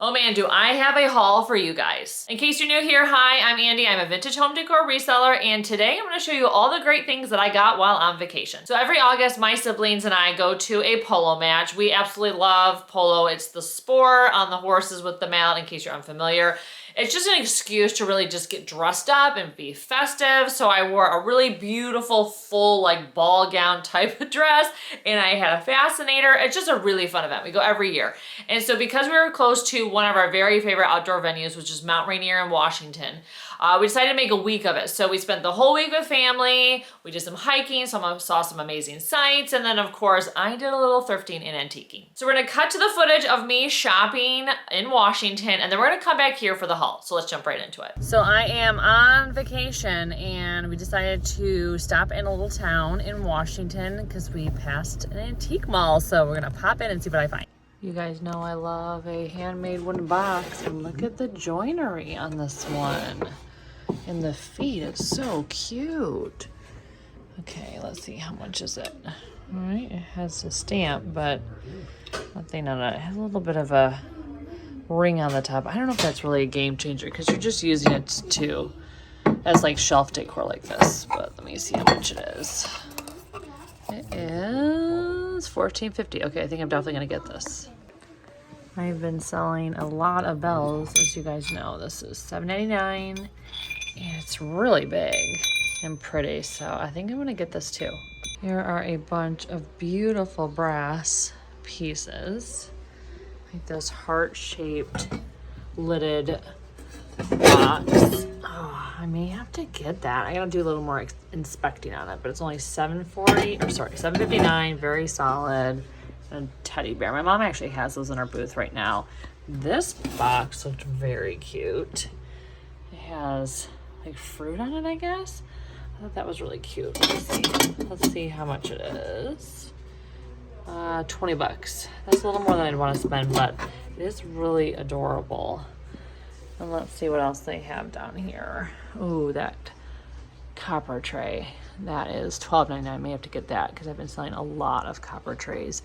Oh man, do I have a haul for you guys. In case you're new here, hi, I'm Andi. I'm a vintage home decor reseller, and today I'm gonna show you all the great things that I got while on vacation. So every August, my siblings and I go to a polo match. We absolutely love polo. It's the sport on the horses with the mallet, in case you're unfamiliar. It's just an excuse to really just get dressed up and be festive. So I wore a really beautiful, full, like ball gown type of dress, and I had a fascinator. It's just a really fun event. We go every year. And so because we were close to one of our very favorite outdoor venues, which is Mount Rainier in Washington, we decided to make a week of it. So we spent the whole week with family. We did some hiking, saw some amazing sights, and then of course I did a little thrifting and antiquing. So we're gonna cut to the footage of me shopping in Washington, and then we're gonna come back here for the haul. So let's jump right into it. So I am on vacation, and we decided to stop in a little town in Washington because we passed an antique mall. So we're gonna pop in and see what I find. You guys know I love a handmade wooden box, and look at the joinery on this one. And the feet, it's so cute. Okay, let's see, how much is it? All right, it has a stamp, but nothing on it. It has a little bit of a ring on the top. I don't know if that's really a game changer because you're just using it as like shelf decor like this, but let me see how much it is. It is $14.50. Okay, I think I'm definitely gonna get this. I've been selling a lot of bells, as you guys know. This is $7.99, and it's really big and pretty, so I think I'm gonna get this too. Here are a bunch of beautiful brass pieces, like this heart-shaped lidded box. Oh, I may have to get that. I gotta do a little more inspecting on it, but it's only $7.59, very solid. And a teddy bear. My mom actually has those in our booth right now. This box looked very cute. It has like fruit on it, I guess. I thought that was really cute. Let's see how much it is. 20 bucks. That's a little more than I'd want to spend, but it is really adorable. And let's see what else they have down here. Ooh, that copper tray. That is $12.99. I may have to get that because I've been selling a lot of copper trays.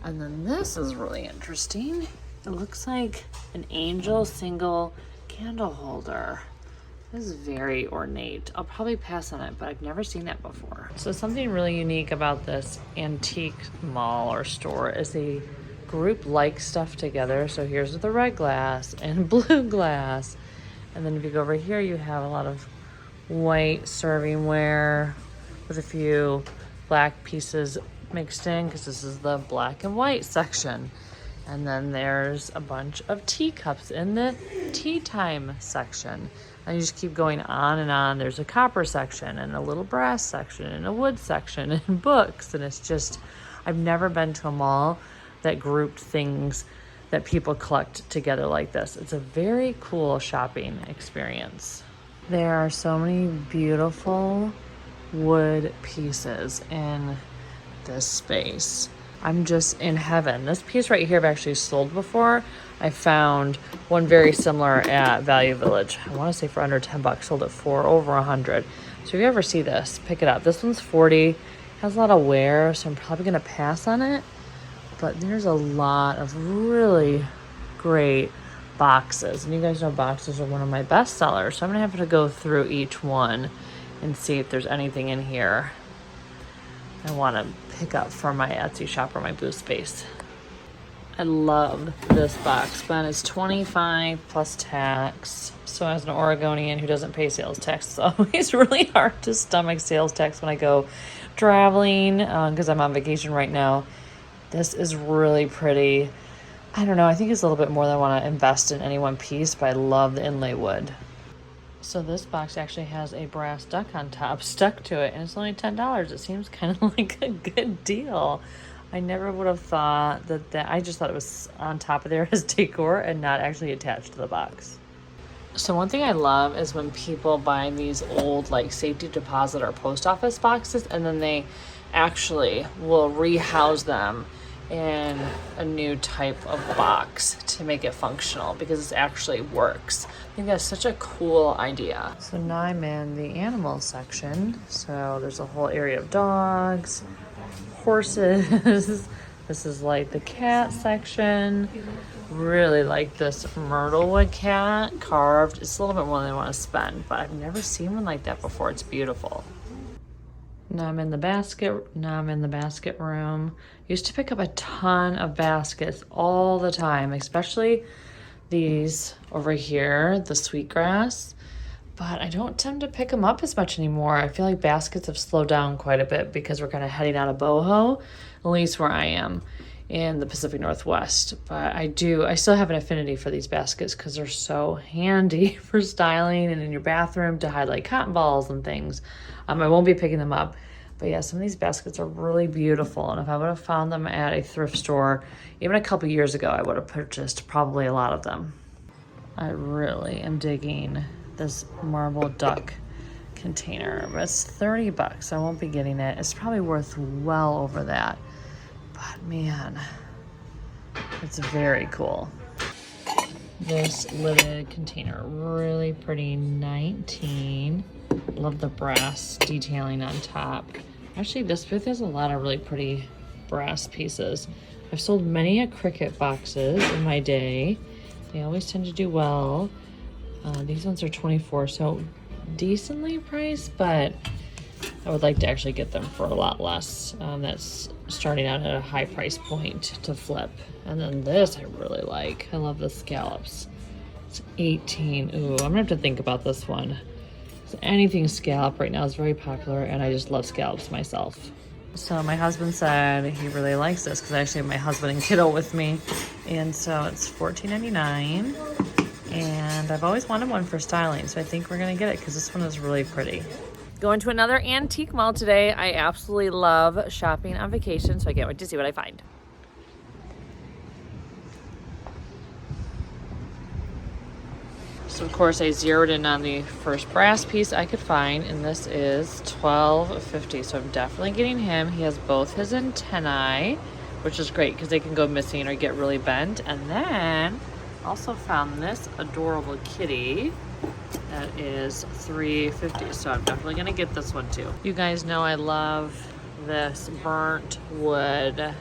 And then this is really interesting. It looks like an angel single candle holder. This is very ornate. I'll probably pass on it, but I've never seen that before. So something really unique about this antique mall or store is they group like stuff together. So here's the red glass and blue glass. And then if you go over here, you have a lot of white servingware with a few black pieces mixed in because this is the black and white section. And then there's a bunch of teacups in the tea time section. And you just keep going on and on. There's a copper section and a little brass section and a wood section and books. And it's just, I've never been to a mall that grouped things that people collect together like this. It's a very cool shopping experience. There are so many beautiful wood pieces in this space. I'm just in heaven. This piece right here I've actually sold before. I found one very similar at Value Village. I want to say for under 10 bucks, sold it for over 100. So if you ever see this, pick it up. This one's 40, has a lot of wear, so I'm probably gonna pass on it. But there's a lot of really great boxes. And you guys know boxes are one of my best sellers. So I'm gonna have to go through each one and see if there's anything in here I want to pick up for my Etsy shop or my booth space. I love this box, but it's $25 plus tax. So as an Oregonian who doesn't pay sales tax, it's always really hard to stomach sales tax when I go traveling because I'm on vacation right now. This is really pretty. I don't know, I think it's a little bit more than I want to invest in any one piece, but I love the inlay wood. So this box actually has a brass duck on top stuck to it, and it's only $10. It seems kind of like a good deal. I never would have thought that I just thought it was on top of there as decor and not actually attached to the box. So one thing I love is when people buy these old like safety deposit or post office boxes, and then they actually will rehouse them in a new type of box to make it functional because it actually works. I think that's such a cool idea. So now I'm in the animal section. So there's a whole area of dogs, horses. This is like the cat section. Really like this myrtlewood cat carved. It's a little bit more than I want to spend, but I've never seen one like that before. It's beautiful. Now I'm in the basket room. Used to pick up a ton of baskets all the time, especially these over here, the sweetgrass. But I don't tend to pick them up as much anymore. I feel like baskets have slowed down quite a bit because we're kind of heading out of boho, at least where I am in the Pacific Northwest. But I still have an affinity for these baskets because they're so handy for styling and in your bathroom to hide like cotton balls and things. I won't be picking them up. But yeah, some of these baskets are really beautiful. And if I would have found them at a thrift store, even a couple years ago, I would have purchased probably a lot of them. I really am digging this marble duck container. But it's 30 bucks. I won't be getting it. It's probably worth well over that. But man, it's very cool. This lidded container, really pretty, 19. Love the brass detailing on top. Actually, this booth has a lot of really pretty brass pieces. I've sold many a Cricut boxes in my day. They always tend to do well. These ones are 24, so decently priced, but I would like to actually get them for a lot less. That's starting out at a high price point to flip. And then this I really like. I love the scallops. It's 18. Ooh, I'm gonna have to think about this one. So anything scallop right now is very popular, and I just love scallops myself. So my husband said he really likes this because I actually have my husband and kiddo with me. And so it's $14.99. And I've always wanted one for styling, so I think we're gonna get it because this one is really pretty. Going to another antique mall today. I absolutely love shopping on vacation, so I can't wait to see what I find. So of course I zeroed in on the first brass piece I could find, and this is $12.50. So I'm definitely getting him. He has both his antennae, which is great because they can go missing or get really bent. And then also found this adorable kitty that is $3.50. So I'm definitely gonna get this one too. You guys know I love this burnt wood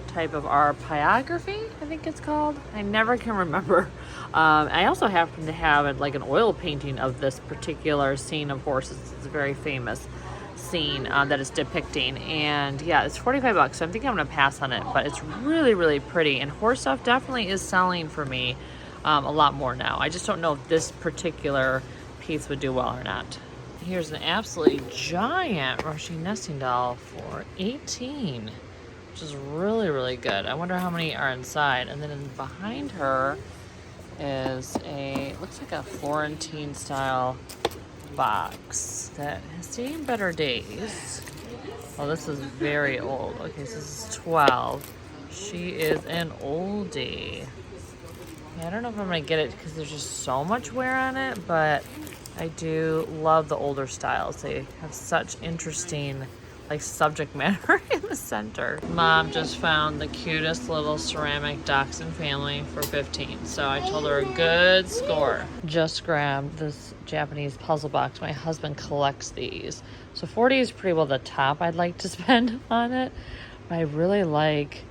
type of arpaiography, I think it's called. I never can remember. I also happen to have like an oil painting of this particular scene of horses. It's a very famous scene that it's depicting, and yeah, it's 45 bucks, so I think I'm gonna pass on it, but it's really, really pretty, and horse stuff definitely is selling for me a lot more now. I just don't know if this particular piece would do well or not. Here's an absolutely giant rushing nesting doll for $18, which is really, really good. I wonder how many are inside. And then behind her is looks like a Florentine style box that has seen better days. Oh, this is very old. Okay, so this is 12. She is an oldie. Yeah, I don't know if I'm gonna get it because there's just so much wear on it, but I do love the older styles. They have such interesting like subject matter in the center. Mom just found the cutest little ceramic dachshund family for 15, so I told her a good score. Just grabbed this Japanese puzzle box. My husband collects these, so 40 is pretty well the top I'd like to spend on it, but I really like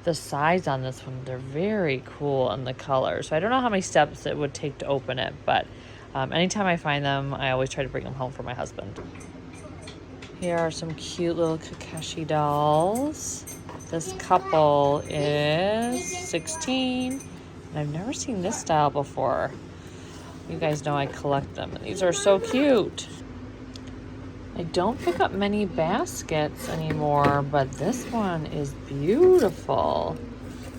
the size on this one. They're very cool in the color, so I don't know how many steps it would take to open it, but anytime I find them, I always try to bring them home for my husband. Here are some cute little Kakashi dolls. This couple is 16, and I've never seen this style before. You guys know I collect them, and these are so cute. I don't pick up many baskets anymore, but this one is beautiful.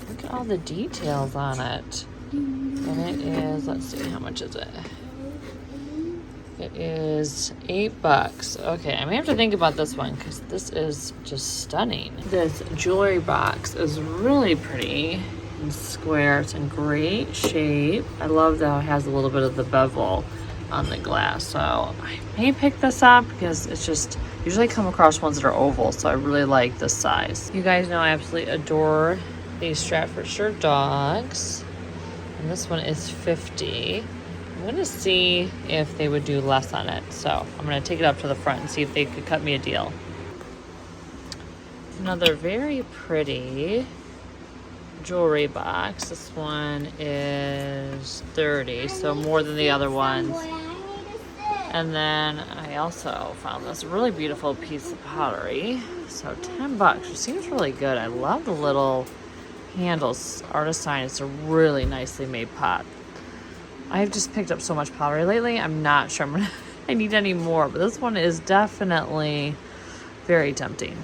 Look at all the details on it. And it is, let's see, how much is it? It is $8. Okay, I may have to think about this one because this is just stunning. This jewelry box is really pretty and square. It's in great shape. I love that it has a little bit of the bevel on the glass, so I may pick this up because it's just usually come across ones that are oval, so I really like this size. You guys know I absolutely adore these Stratfordshire dogs, and this one is $50. I'm gonna see if they would do less on it, so I'm gonna take it up to the front and see if they could cut me a deal. Another very pretty jewelry box. This one is 30, so more than the other ones. And then I also found this really beautiful piece of pottery. So 10 bucks, which seems really good. I love the little handles. Artist sign. It's a really nicely made pot. I've just picked up so much pottery lately. I'm not sure I need any more, but this one is definitely very tempting.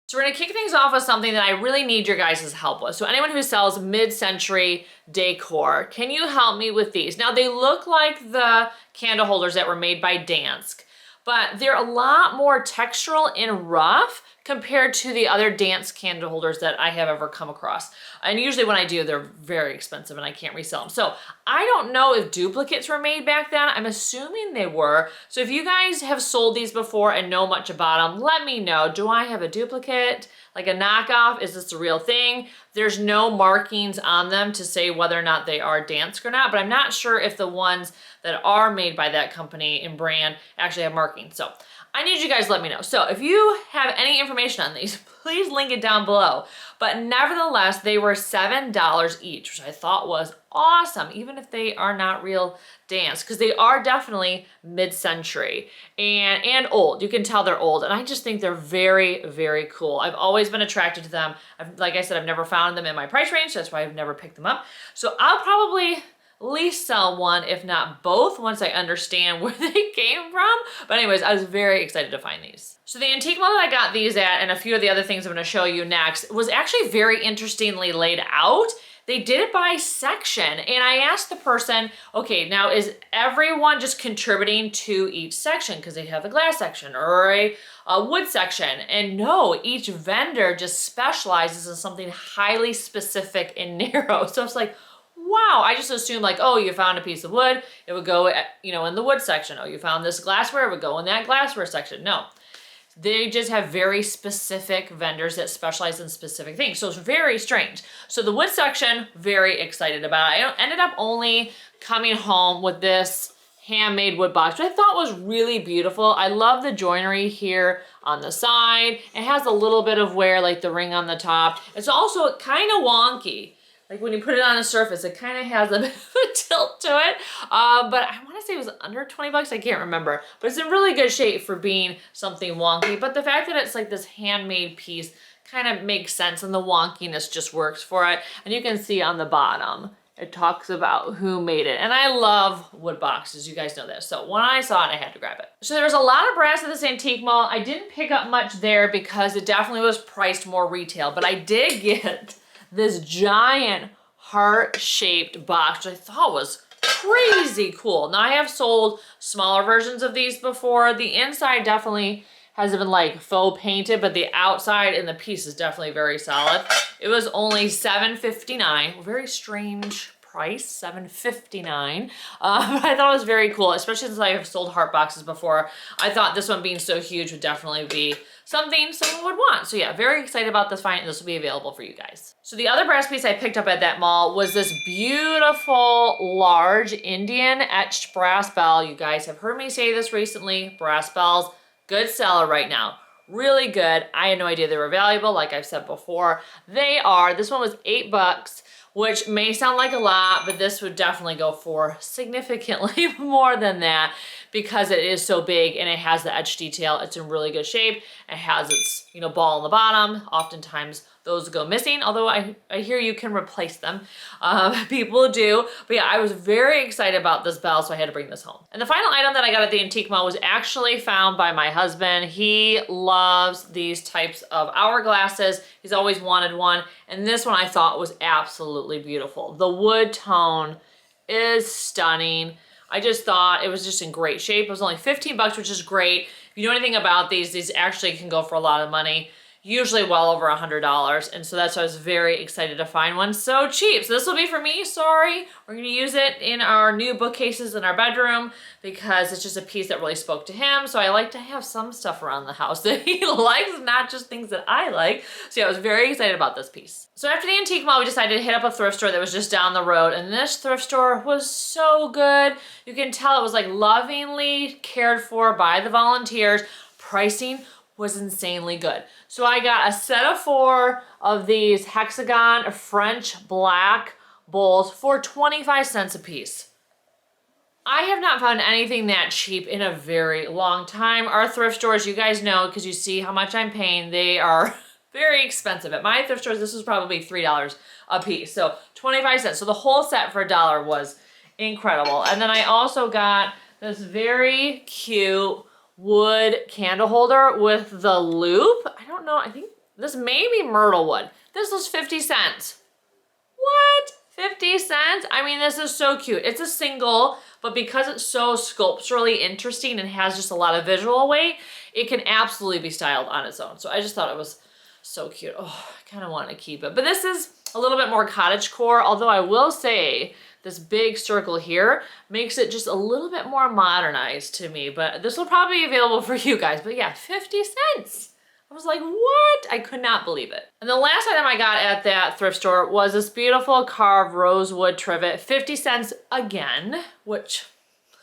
So we're gonna kick things off with something that I really need your guys' help with. So anyone who sells mid-century decor, can you help me with these? Now they look like the candle holders that were made by Dansk, but they're a lot more textural and rough compared to the other Dansk candle holders that I have ever come across. And usually when I do, they're very expensive and I can't resell them. So I don't know if duplicates were made back then. I'm assuming they were. So if you guys have sold these before and know much about them, let me know. Do I have a duplicate? Like a knockoff? Is this the real thing? There's no markings on them to say whether or not they are Dansk or not, but I'm not sure if the ones that are made by that company and brand actually have markings. So I need you guys to let me know. So if you have any information on these, please link it down below. But nevertheless, they were $7 each, which I thought was awesome, even if they are not real Dansk, because they are definitely mid-century and old. You can tell they're old, and I just think they're very, very cool. I've always been attracted to them. Like I said, I've never found them in my price range, so that's why I've never picked them up. So I'll probably at least sell one, if not both, once I understand where they came from. But anyways, I was very excited to find these. So the antique mall that I got these at, and a few of the other things I'm gonna show you next, was actually very interestingly laid out. They did it by section, and I asked the person, okay, now is everyone just contributing to each section because they have a glass section or a wood section? And no, each vendor just specializes in something highly specific and narrow. So it's like, wow, I just assumed like, oh, you found a piece of wood, it would go, in the wood section. Oh, you found this glassware, it would go in that glassware section. No, they just have very specific vendors that specialize in specific things. So it's very strange. So the wood section, very excited about it. I ended up only coming home with this handmade wood box, which I thought was really beautiful. I love the joinery here on the side. It has a little bit of wear, like the ring on the top. It's also kind of wonky. Like when you put it on a surface, it kind of has a bit of a tilt to it. But I want to say it was under 20 bucks. I can't remember. But it's in really good shape for being something wonky. But the fact that it's like this handmade piece kind of makes sense, and the wonkiness just works for it. And you can see on the bottom, it talks about who made it. And I love wood boxes. You guys know this. So when I saw it, I had to grab it. So there's a lot of brass at this antique mall. I didn't pick up much there because it definitely was priced more retail. But I did get this giant heart-shaped box, which I thought was crazy cool. Now I have sold smaller versions of these before. The inside definitely hasn't been like faux painted, but the outside and the piece is definitely very solid. It was only $7.59, very strange price, $7.59. But I thought it was very cool, especially since I have sold heart boxes before. I thought this one being so huge would definitely be something someone would want. So yeah, very excited about this find, and this will be available for you guys. So the other brass piece I picked up at that mall was this beautiful, large Indian etched brass bell. You guys have heard me say this recently, brass bells, good seller right now. Really good. I had no idea they were valuable, like I've said before. They are. This one was $8, which may sound like a lot, but this would definitely go for significantly more than that because it is so big and it has the etched detail. It's in really good shape. It has its, ball on the bottom. Oftentimes those go missing, although I hear you can replace them. People do. But yeah, I was very excited about this bell, so I had to bring this home. And the final item that I got at the antique mall was actually found by my husband. He loves these types of hourglasses. He's always wanted one. And this one I thought was absolutely beautiful. The wood tone is stunning. I just thought it was just in great shape. It was only 15 bucks, which is great. If you know anything about these actually can go for a lot of money. Usually well over $100, and so that's why I was very excited to find one so cheap. So this will be for me, sorry. We're gonna use it in our new bookcases in our bedroom because it's just a piece that really spoke to him. So I like to have some stuff around the house that he likes, not just things that I like. So yeah, I was very excited about this piece. So after the antique mall, we decided to hit up a thrift store that was just down the road, and this thrift store was so good. You can tell it was like lovingly cared for by the volunteers. Pricing was insanely good. So I got a set of 4 of these hexagon French black bowls for 25 cents a piece. I have not found anything that cheap in a very long time. Our thrift stores, you guys know, because you see how much I'm paying, they are very expensive. At my thrift stores, this was probably $3 a piece. So 25 cents. So the whole set for $1 was incredible. And then I also got this very cute wood candle holder with the loop. I don't know, I think this may be myrtle wood. This was 50 cents. What? 50 cents? I mean, this is so cute. It's a single, but because it's so sculpturally interesting and has just a lot of visual weight, it can absolutely be styled on its own. So I just thought it was so cute. Oh, I kind of want to keep it. But this is a little bit more cottagecore, although I will say this big circle here makes it just a little bit more modernized to me. But this will probably be available for you guys. But yeah, 50 cents. I was like, what? I could not believe it. And the last item I got at that thrift store was this beautiful carved rosewood trivet, 50 cents again, which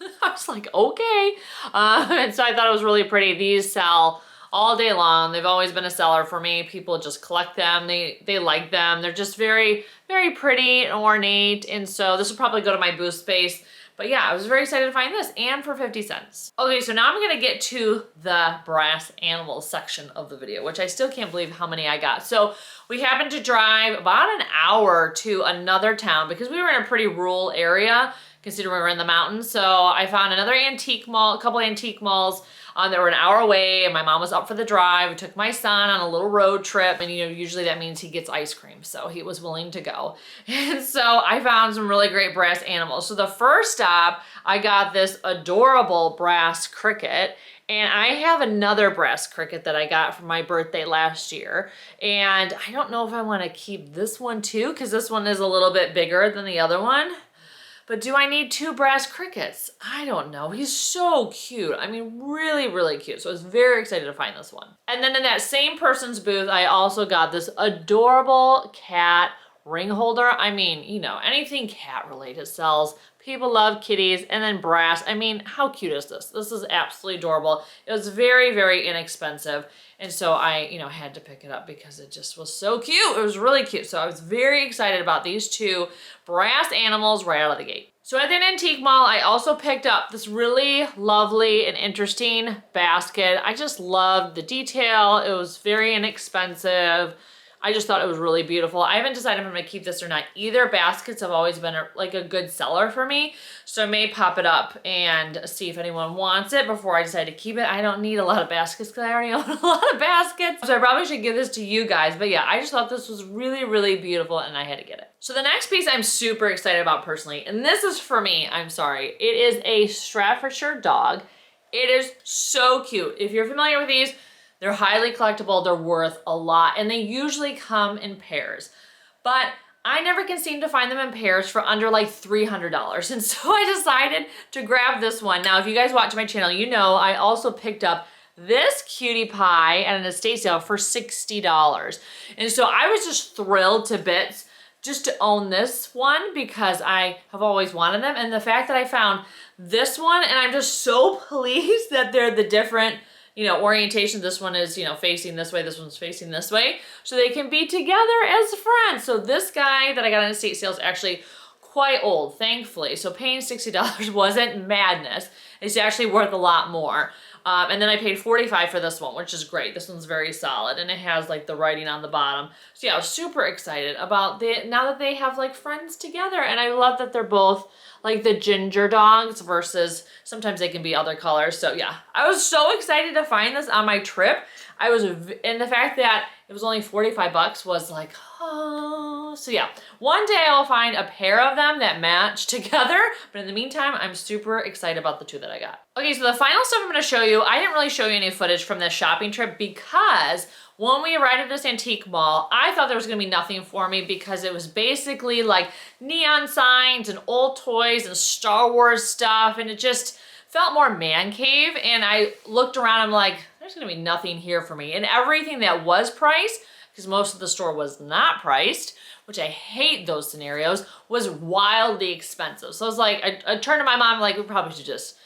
I was like, okay. And so I thought it was really pretty. These sell all day long. They've always been a seller for me. People just collect them. They like them. They're just very, very pretty and ornate. And so this will probably go to my booth space. But yeah, I was very excited to find this, and for 50 cents. Okay, so now I'm gonna get to the brass animals section of the video, which I still can't believe how many I got. So we happened to drive about an hour to another town because we were in a pretty rural area, considering we were in the mountains. So I found another antique mall, a couple antique malls that were an hour away, and my mom was up for the drive. We took my son on a little road trip, and you know, usually that means he gets ice cream, so he was willing to go. And so I found some really great brass animals. So the first stop, I got this adorable brass cricket, and I have another brass cricket that I got for my birthday last year. And I don't know if I want to keep this one too, because this one is a little bit bigger than the other one. But do I need 2 brass crickets? I don't know. He's so cute. I mean, really, really cute. So I was very excited to find this one. And then in that same person's booth, I also got this adorable cat ring holder. I mean, you know, anything cat related sells. People love kitties. And then brass. I mean, how cute is this? This is absolutely adorable. It was very, very inexpensive. And so I, you know, had to pick it up because it just was so cute. It was really cute. So I was very excited about these 2 brass animals right out of the gate. So at the antique mall, I also picked up this really lovely and interesting basket. I just loved the detail. It was very inexpensive. I just thought it was really beautiful. I haven't decided if I'm gonna keep this or not either. Baskets have always been like a good seller for me. So I may pop it up and see if anyone wants it before I decide to keep it. I don't need a lot of baskets because I already own a lot of baskets. So I probably should give this to you guys. But yeah, I just thought this was really, really beautiful and I had to get it. So the next piece I'm super excited about personally, and this is for me, I'm sorry. It is a Staffordshire dog. It is so cute. If you're familiar with these, they're highly collectible, they're worth a lot, and they usually come in pairs. But I never can seem to find them in pairs for under like $300. And so I decided to grab this one. Now, if you guys watch my channel, you know I also picked up this cutie pie at an estate sale for $60. And so I was just thrilled to bits just to own this one because I have always wanted them. And the fact that I found this one, and I'm just so pleased that they're the different, you know, orientation. This one is, you know, facing this way, this one's facing this way, so they can be together as friends. So this guy that I got on estate sale is actually quite old, thankfully. So paying $60 wasn't madness. It's actually worth a lot more. And then I paid $45 for this one, which is great. This one's very solid, and it has like the writing on the bottom. So yeah, I was super excited about now that they have like friends together, and I love that they're both like the ginger dogs versus sometimes they can be other colors. So yeah, I was so excited to find this on my trip. And the fact that it was only 45 bucks was like, oh. So yeah, one day I'll find a pair of them that match together. But in the meantime, I'm super excited about the 2 that I got. Okay, so the final stuff I'm gonna show you, I didn't really show you any footage from this shopping trip because when we arrived at this antique mall, I thought there was gonna be nothing for me because it was basically like neon signs and old toys and Star Wars stuff, and it just felt more man cave. And I looked around, I'm like, there's gonna be nothing here for me. And everything that was priced, because most of the store was not priced, which I hate those scenarios, was wildly expensive. So I was like, I turned to my mom like, we probably should just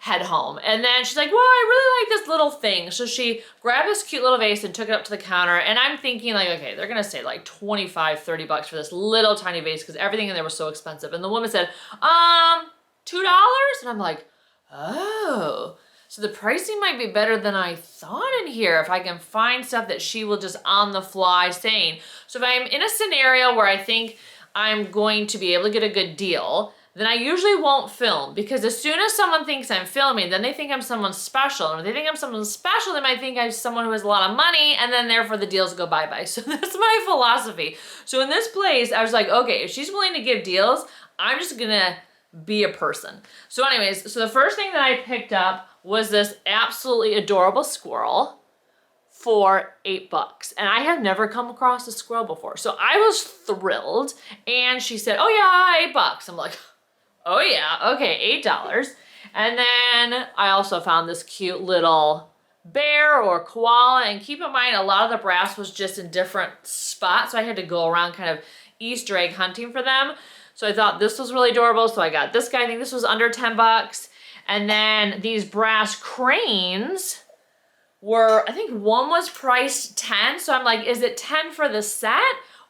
head home. And then she's like, well, I really like this little thing. So she grabbed this cute little vase and took it up to the counter. And I'm thinking like, okay, they're gonna say like 25, 30 bucks for this little tiny vase because everything in there was so expensive. And the woman said, $2? And I'm like, oh, so the pricing might be better than I thought in here if I can find stuff that she will just on the fly saying. So if I'm in a scenario where I think I'm going to be able to get a good deal, then I usually won't film, because as soon as someone thinks I'm filming, then they think I'm someone special. And if they think I'm someone special, they might think I'm someone who has a lot of money, and then therefore the deals go bye-bye. So that's my philosophy. So in this place, I was like, okay, if she's willing to give deals, I'm just gonna be a person. So anyways, so the first thing that I picked up was this absolutely adorable squirrel for $8. And I have never come across a squirrel before. So I was thrilled. And she said, oh yeah, $8. I'm like, oh yeah, okay, $8. And then I also found this cute little bear or koala. And keep in mind, a lot of the brass was just in different spots. So I had to go around kind of Easter egg hunting for them. So I thought this was really adorable. So I got this guy. I think this was under $10. And then these brass cranes were, I think one was priced 10. So I'm like, is it 10 for the set?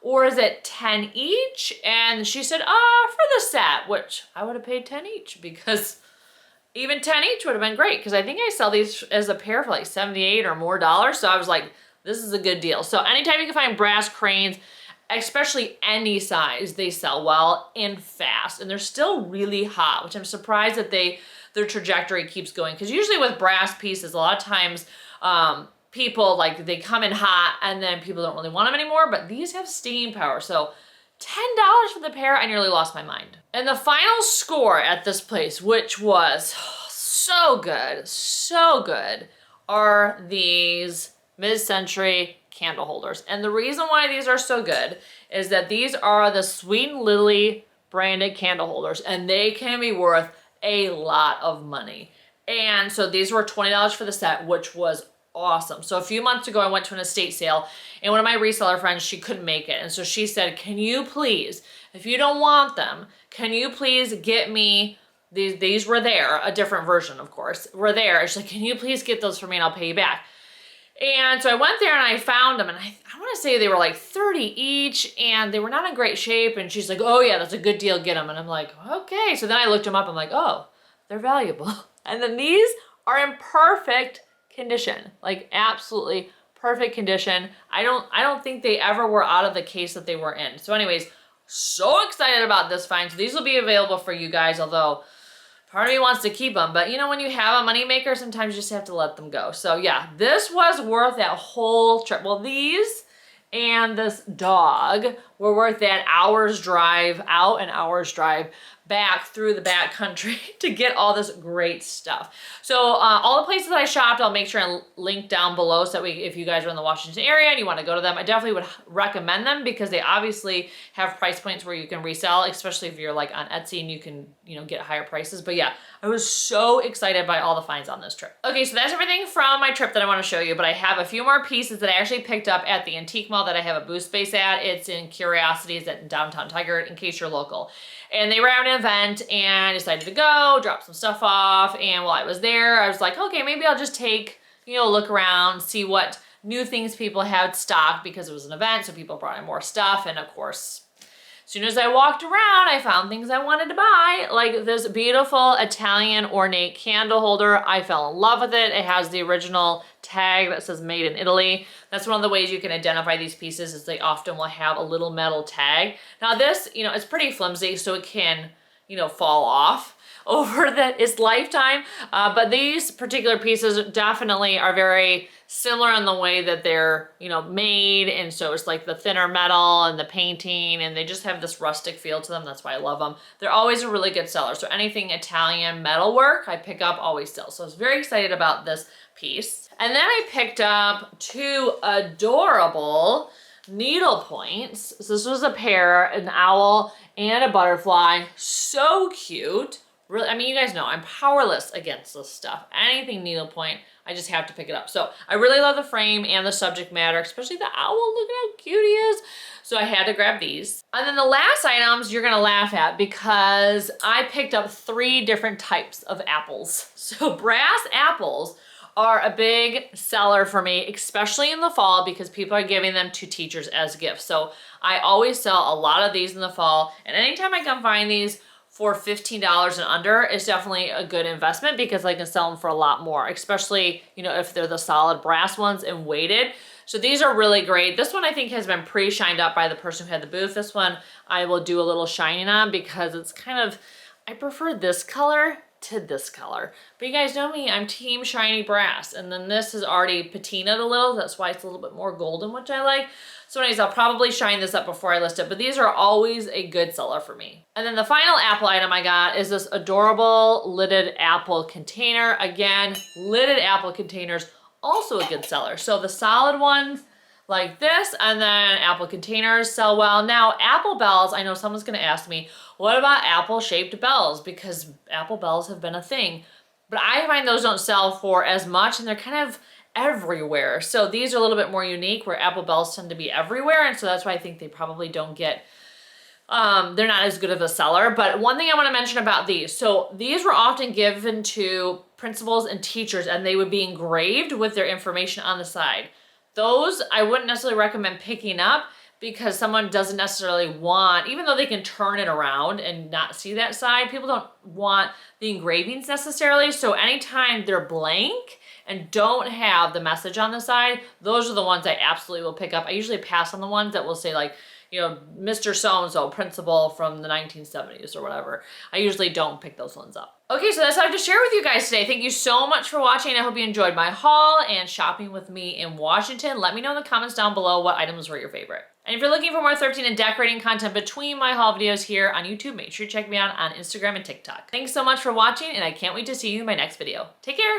Or is it 10 each? And she said, for the set, which I would have paid 10 each, because even 10 each would have been great, because I think I sell these as a pair for like 78 or more dollars. So I was like, this is a good deal. So anytime you can find brass cranes, especially any size, they sell well and fast, and they're still really hot, which I'm surprised that their trajectory keeps going. Because usually with brass pieces, a lot of times, people, like, they come in hot and then people don't really want them anymore, but these have staying power. So $10 for the pair, I nearly lost my mind. And the final score at this place, which was so good, are these mid-century candle holders. And the reason why these are so good is that these are the Sweet and Lily branded candle holders, and they can be worth a lot of money. And so these were $20 for the set, which was awesome. So a few months ago, I went to an estate sale, and one of my reseller friends, she couldn't make it. And so she said, can you please, if you don't want them, can you please get me these were there, a different version, of course, were there. And she's like, can you please get those for me and I'll pay you back. And so I went there and I found them, and I want to say they were like 30 each, and they were not in great shape. And she's like, oh yeah, that's a good deal, get them. And I'm like, okay. So then I looked them up, I'm like, oh, they're valuable. And then these are in perfect condition, like absolutely perfect condition. I don't think they ever were out of the case that they were in. So anyways, so excited about this find. So these will be available for you guys, although part of me wants to keep them, but you know, when you have a money maker, sometimes you just have to let them go. So yeah, this was worth that whole trip. Well, these and this dog were worth that hour's drive out and hour's drive back through the back country to get all this great stuff. So all the places that I shopped, I'll make sure and link down below, so that if you guys are in the Washington area and you want to go to them, I definitely would recommend them, because they obviously have price points where you can resell, especially if you're like on Etsy and you can, you know, get higher prices. But yeah, I was so excited by all the finds on this trip. Okay, so that's everything from my trip that I want to show you, but I have a few more pieces that I actually picked up at the antique mall that I have a booth space at. It's in Curiosities at downtown Tigard, in case you're local. And they were at an event, and I decided to go, drop some stuff off. And while I was there, I was like, okay, maybe I'll just take, you know, look around, see what new things people had stocked, because it was an event, so people brought in more stuff. And of course, as soon as I walked around, I found things I wanted to buy, like this beautiful Italian ornate candle holder. I fell in love with it. It has the original tag that says made in Italy. That's one of the ways you can identify these pieces, is they often will have a little metal tag. Now this, you know, it's pretty flimsy, so it can, you know, fall off over its lifetime. But these particular pieces definitely are very similar in the way that they're, you know, made. And so it's like the thinner metal and the painting, and they just have this rustic feel to them. That's why I love them. They're always a really good seller. So anything Italian metalwork I pick up always sells. So I was very excited about this piece. And then I picked up two adorable needle points. So this was a pair, an owl and a butterfly. So cute Really, I mean, you guys know I'm powerless against this stuff. Anything needlepoint, I just have to pick it up. So I really love the frame and the subject matter, especially the owl. Look at how cute he is. So I had to grab these. And then the last items you're gonna laugh at because I picked up 3 different types of apples. So brass apples are a big seller for me, especially in the fall because people are giving them to teachers as gifts. So I always sell a lot of these in the fall, and anytime I can find these for $15 and under, it's definitely a good investment because I can sell them for a lot more, especially, you know, if they're the solid brass ones and weighted. So these are really great. This one I think has been pre-shined up by the person who had the booth. This one I will do a little shining on because it's kind of, I prefer this color to this color. But you guys know me, I'm team shiny brass. And then this is already patinaed a little. That's why it's a little bit more golden, which I like. So anyways, I'll probably shine this up before I list it, but these are always a good seller for me. And then the final apple item I got is this adorable lidded apple container. Again, lidded apple containers, also a good seller. So the solid ones like this, and then apple containers sell well. Now, apple bells, I know someone's gonna ask me, what about apple shaped bells? Because apple bells have been a thing, but I find those don't sell for as much and they're kind of everywhere. So these are a little bit more unique where apple bells tend to be everywhere. And so that's why I think they probably don't get, they're not as good of a seller. But one thing I want to mention about these, so these were often given to principals and teachers and they would be engraved with their information on the side. Those I wouldn't necessarily recommend picking up because someone doesn't necessarily want, even though they can turn it around and not see that side, people don't want the engravings necessarily. So anytime they're blank and don't have the message on the side, those are the ones I absolutely will pick up. I usually pass on the ones that will say like, you know, Mr. So-and-so, principal from the 1970s or whatever. I usually don't pick those ones up. Okay, so that's all I have to share with you guys today. Thank you so much for watching. I hope you enjoyed my haul and shopping with me in Washington. Let me know in the comments down below what items were your favorite. And if you're looking for more thrifting and decorating content between my haul videos here on YouTube, make sure you check me out on Instagram and TikTok. Thanks so much for watching, and I can't wait to see you in my next video. Take care.